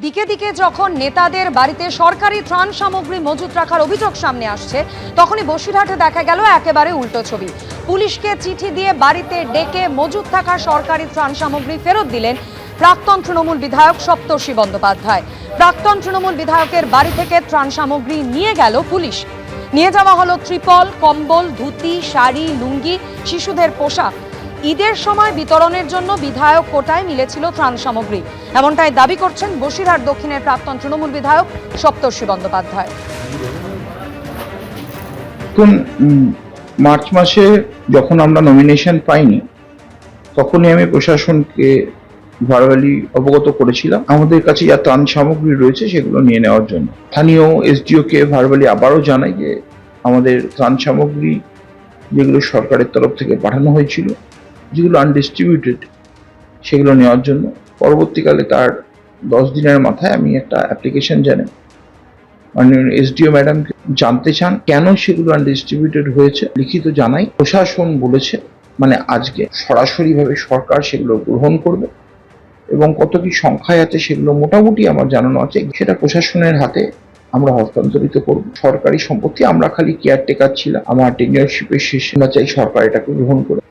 দিকে দিকে যখন নেতাদের বাড়িতে সরকারি ত্রাণ সামগ্রী মজুত রাখার অভিযোগ সামনে আসছে, তখনই বসিরহাটে দেখা গেল একেবারে উল্টো ছবি। পুলিশকে চিঠি দিয়ে বাড়িতে ডেকে মজুত থাকা সরকারি ত্রাণ সামগ্রী ফেরত দিলেন প্রাক্তন তৃণমূল বিধায়ক সপ্তর্ষি বন্দ্যোপাধ্যায়। প্রাক্তন তৃণমূল বিধায়কের বাড়ি থেকে ত্রাণ সামগ্রী নিয়ে গেল পুলিশ। নিয়ে যাওয়া হলো ত্রিপল, কম্বল, ধুতি, শাড়ি, লুঙ্গি, শিশুদের পোশাক। ঈদের সময় বিতরণের জন্য বিধায়ক কোটায় মিলেছিল ত্রাণ সামগ্রী, এমনটাই দাবি করছেন বসিরহাট দক্ষিণের প্রাক্তন তৃণমূল বিধায়ক সপ্তর্ষি বন্দ্যোপাধ্যায়। মার্চ মাসে যখন আমরা নমিনেশন পাইনি, তখনই আমি প্রশাসনকে ভার্বালি অবগত করেছিলাম আমাদের কাছে যা ত্রাণ সামগ্রী রয়েছে সেগুলো নিয়ে নেওয়ার জন্য। স্থানীয় এসডিও কে ভার্বালি আবারও জানাই যে আমাদের ত্রাণ সামগ্রী যেগুলো সরকারের তরফ থেকে পাঠানো হয়েছিল, যেগুলো আনডিস্ট্রিবিউটেড, সেগুলো নেওয়ার জন্য। পরবর্তীকালে তার 10 দিনের মাথায় আমি একটা অ্যাপ্লিকেশন জানাই মাননীয় এসডিও ম্যাডামকে, জানতে চান কেন সেগুলো আনডিস্ট্রিবিউটেড হয়েছে। লিখিত জানাই, প্রশাসন বলেছে মানে আজকে সরাসরিভাবে সরকার সেগুলো গ্রহণ করবে এবং কত কি সংখ্যায় আছে সেগুলো মোটামুটি আমার জানানো আছে, সেটা প্রশাসনের হাতে আমরা হস্তান্তরিত করব। সরকারি সম্পত্তি, আমরা খালি কেয়ারটেকার ছিলাম। আমার টেনিয়রশিপের শেষে চাই সরকার এটাকে গ্রহণ করে।